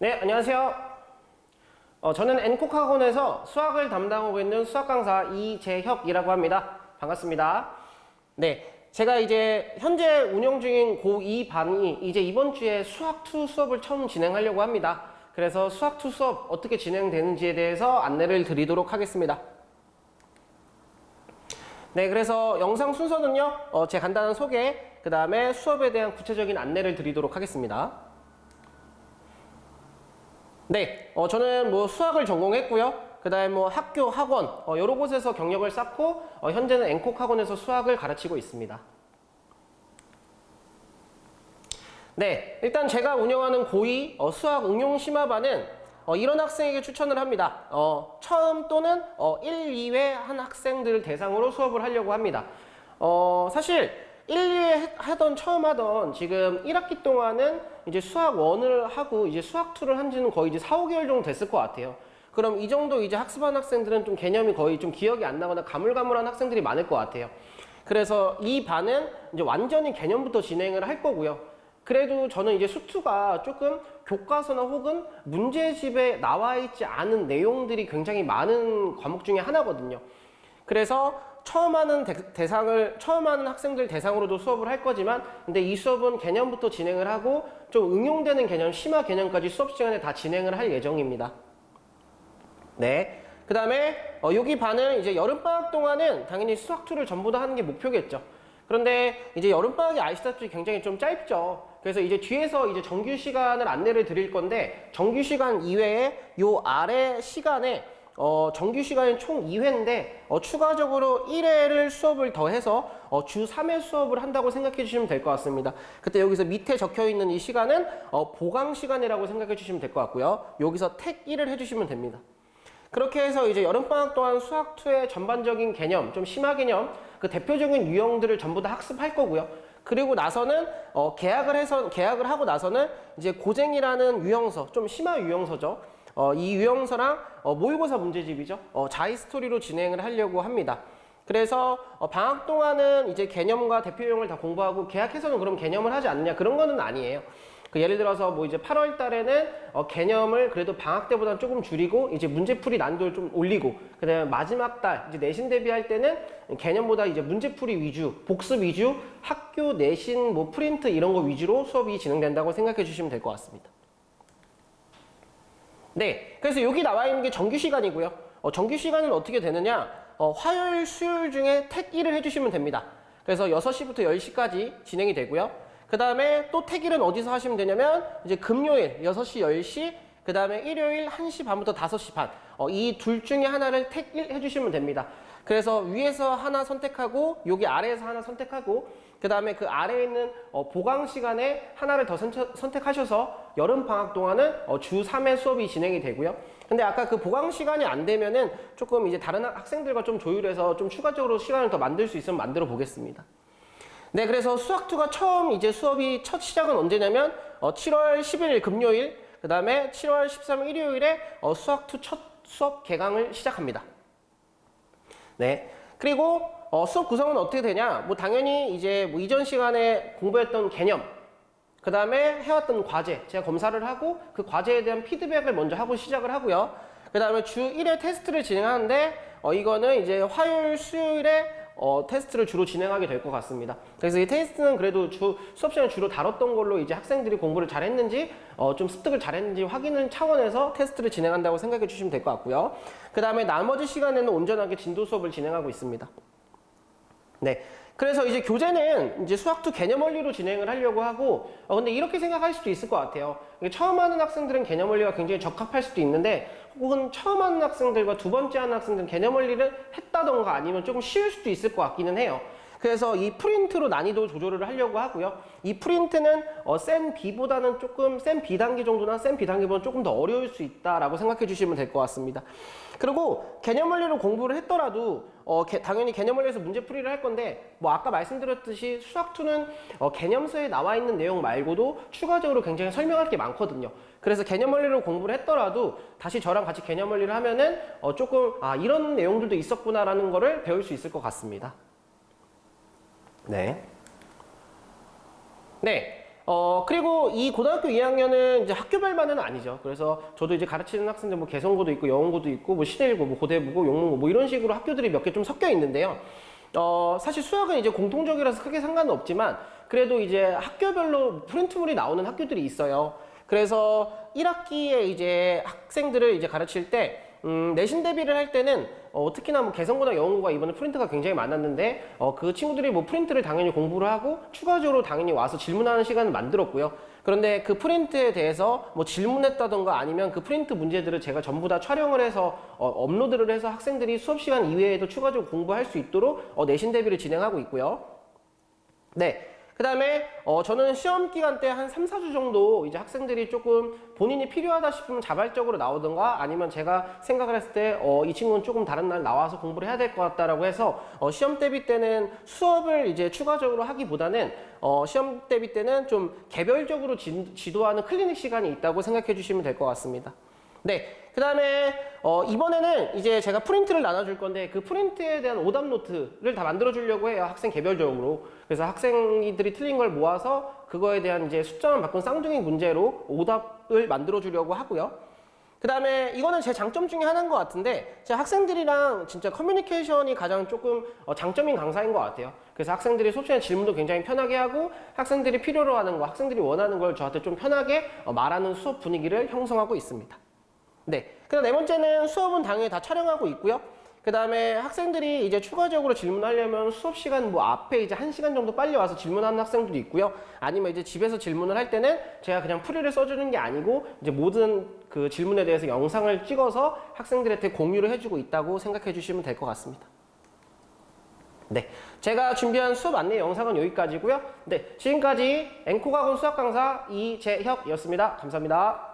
네, 안녕하세요. 저는 N콕 학원에서 수학을 담당하고 있는 수학 강사 이재혁이라고 합니다. 반갑습니다. 네, 제가 이제 현재 운영 중인 고2 반이 이제 이번 주에 수학2 수업을 처음 진행하려고 합니다. 그래서 수학2 수업 어떻게 진행되는지에 대해서 안내를 드리도록 하겠습니다. 네, 그래서 영상 순서는요, 제 간단한 소개, 그 다음에 수업에 대한 구체적인 안내를 드리도록 하겠습니다. 네, 저는 뭐 수학을 전공했고요. 그 다음에 뭐 학교, 학원, 여러 곳에서 경력을 쌓고, 현재는 N콕 학원에서 수학을 가르치고 있습니다. 네, 일단 제가 운영하는 고2 수학 응용 심화반은 이런 학생에게 추천을 합니다. 처음 또는 1, 2회 한 학생들을 대상으로 수업을 하려고 합니다. 사실 1, 2회 처음 하던 지금 1학기 동안은 이제 수학 1을 하고 이제 수학 2를 한 지는 거의 이제 4, 5개월 정도 됐을 것 같아요. 그럼 이 정도 이제 학습한 학생들은 좀 개념이 거의 좀 기억이 안 나거나 가물가물한 학생들이 많을 것 같아요. 그래서 이 반은 이제 완전히 개념부터 진행을 할 거고요. 그래도 저는 이제 수2가 조금 교과서나 혹은 문제집에 나와 있지 않은 내용들이 굉장히 많은 과목 중에 하나거든요. 그래서 처음 하는 학생들 대상으로도 수업을 할 거지만, 근데 이 수업은 개념부터 진행을 하고 좀 응용되는 개념, 심화 개념까지 수업 시간에 다 진행을 할 예정입니다. 네. 그 다음에 여기 반은 이제 여름방학 동안은 당연히 수학2를 전부 다 하는 게 목표겠죠. 그런데 이제 여름방학이 아시다시피 굉장히 좀 짧죠. 그래서 이제 뒤에서 이제 정규 시간을 안내를 드릴 건데, 정규 시간 이외에 요 아래 시간에 정규 시간이 총 2회인데 추가적으로 1회를 수업을 더해서 주 3회 수업을 한다고 생각해 주시면 될 것 같습니다. 그때 여기서 밑에 적혀 있는 이 시간은 보강 시간이라고 생각해 주시면 될 것 같고요. 여기서 택 1을 해주시면 됩니다. 그렇게 해서 이제 여름방학 동안 수학2의 전반적인 개념, 좀 심화 개념, 그 대표적인 유형들을 전부 다 학습할 거고요. 그리고 나서는 계약을 하고 나서는 이제 고쟁이라는 유형서, 좀 심화 유형서죠. 이 유형서랑 모의고사 문제집이죠. 자이스토리로 진행을 하려고 합니다. 그래서 방학 동안은 이제 개념과 대표 유형을 다 공부하고 계약해서는 그럼 개념을 하지 않느냐, 그런 거는 아니에요. 예를 들어서 뭐 이제 8월 달에는 개념을 그래도 방학 때보다 조금 줄이고 이제 문제풀이 난이도를 좀 올리고, 그다음에 마지막 달 이제 내신 대비할 때는 개념보다 이제 문제풀이 위주, 복습 위주, 학교 내신 뭐 프린트 이런 거 위주로 수업이 진행된다고 생각해 주시면 될 것 같습니다. 네, 그래서 여기 나와 있는 게 정규 시간이고요. 정규 시간은 어떻게 되느냐? 화요일, 수요일 중에 택 1을 해주시면 됩니다. 그래서 6시부터 10시까지 진행이 되고요. 그 다음에 또 택일은 어디서 하시면 되냐면 이제 금요일 6시, 10시, 그 다음에 일요일 1시 반부터 5시 반, 이 둘 중에 하나를 택일 해주시면 됩니다. 그래서 위에서 하나 선택하고 여기 아래에서 하나 선택하고, 그 다음에 그 아래에 있는 보강 시간에 하나를 더 선택하셔서 여름방학 동안은 주 3회 수업이 진행이 되고요. 근데 아까 그 보강 시간이 안 되면은 조금 이제 다른 학생들과 좀 조율해서 좀 추가적으로 시간을 더 만들 수 있으면 만들어 보겠습니다. 네, 그래서 수학2가 처음 이제 수업이 첫 시작은 언제냐면 7월 11일 금요일, 그 다음에 7월 13일 일요일에 수학2 첫 수업 개강을 시작합니다. 네, 그리고 수업 구성은 어떻게 되냐? 뭐 당연히 이제 뭐 이전 시간에 공부했던 개념, 그 다음에 해왔던 과제 제가 검사를 하고 그 과제에 대한 피드백을 먼저 하고 시작을 하고요. 그 다음에 주 1회 테스트를 진행하는데 이거는 이제 화요일, 수요일에 테스트를 주로 진행하게 될 것 같습니다. 그래서 이 테스트는 그래도 수업 시간에 주로 다뤘던 걸로 이제 학생들이 공부를 잘했는지 좀 습득을 잘했는지 확인을 차원에서 테스트를 진행한다고 생각해 주시면 될 것 같고요. 그 다음에 나머지 시간에는 온전하게 진도 수업을 진행하고 있습니다. 네. 그래서 이제 교재는 이제 수학2 개념 원리로 진행을 하려고 하고, 근데 이렇게 생각할 수도 있을 것 같아요. 처음 하는 학생들은 개념 원리가 굉장히 적합할 수도 있는데, 혹은 처음 하는 학생들과 두 번째 하는 학생들은 개념 원리를 했다던가 아니면 조금 쉬울 수도 있을 것 같기는 해요. 그래서 이 프린트로 난이도 조절을 하려고 하고요. 이 프린트는 센 B보다는 조금 센 B 단계 정도나 센 B 단계보다 조금 더 어려울 수 있다라고 생각해 주시면 될 것 같습니다. 그리고 개념 원리로 공부를 했더라도 당연히 개념 원리에서 문제풀이를 할 건데, 뭐 아까 말씀드렸듯이 수학2는 개념서에 나와 있는 내용 말고도 추가적으로 굉장히 설명할 게 많거든요. 그래서 개념 원리로 공부를 했더라도 다시 저랑 같이 개념 원리를 하면은 조금 이런 내용들도 있었구나라는 거를 배울 수 있을 것 같습니다. 네. 네. 그리고 이 고등학교 2학년은 이제 학교별만은 아니죠. 그래서 저도 이제 가르치는 학생들 뭐 개성고도 있고 영어고도 있고 뭐 시대일고 뭐 고대부고 용문고 뭐 이런 식으로 학교들이 몇 개 좀 섞여 있는데요. 사실 수학은 이제 공통적이라서 크게 상관은 없지만 그래도 이제 학교별로 프린트물이 나오는 학교들이 있어요. 그래서 1학기에 이제 학생들을 이제 가르칠 때 내신 대비를 할 때는 특히나 뭐 개성고나 영어고가 이번에 프린트가 굉장히 많았는데 그 친구들이 뭐 프린트를 당연히 공부를 하고 추가적으로 당연히 와서 질문하는 시간을 만들었고요. 그런데 그 프린트에 대해서 뭐 질문했다던가 아니면 그 프린트 문제들을 제가 전부 다 촬영을 해서 업로드를 해서 학생들이 수업 시간 이외에도 추가적으로 공부할 수 있도록 내신 대비를 진행하고 있고요. 네. 그 다음에 저는 시험 기간 때 한 3, 4주 정도 이제 학생들이 조금 본인이 필요하다 싶으면 자발적으로 나오던가 아니면 제가 생각을 했을 때 이 친구는 조금 다른 날 나와서 공부를 해야 될 것 같다라고 해서 시험 대비 때는 수업을 이제 추가적으로 하기보다는 시험 대비 때는 좀 개별적으로 지도하는 클리닉 시간이 있다고 생각해 주시면 될 것 같습니다. 네. 그 다음에 이번에는 이제 제가 프린트를 나눠줄 건데 그 프린트에 대한 오답 노트를 다 만들어 주려고 해요. 학생 개별적으로. 그래서 학생들이 틀린 걸 모아서 그거에 대한 이제 숫자만 바꾼 쌍둥이 문제로 오답을 만들어 주려고 하고요. 그 다음에 이거는 제 장점 중에 하나인 것 같은데 제가 학생들이랑 진짜 커뮤니케이션이 가장 조금 장점인 강사인 것 같아요. 그래서 학생들이 수업 시간에 질문도 굉장히 편하게 하고 학생들이 필요로 하는 거, 학생들이 원하는 걸 저한테 좀 편하게 말하는 수업 분위기를 형성하고 있습니다. 네. 그다음 네 번째는 수업은 당연히 다 촬영하고 있고요. 그 다음에 학생들이 이제 추가적으로 질문하려면 수업 시간 뭐 앞에 이제 1시간 정도 빨리 와서 질문하는 학생들도 있고요. 아니면 이제 집에서 질문을 할 때는 제가 그냥 풀이를 써주는 게 아니고 이제 모든 그 질문에 대해서 영상을 찍어서 학생들한테 공유를 해주고 있다고 생각해 주시면 될 것 같습니다. 네. 제가 준비한 수업 안내 영상은 여기까지고요. 네. 지금까지 앵코가군 수학 강사 이재혁이었습니다. 감사합니다.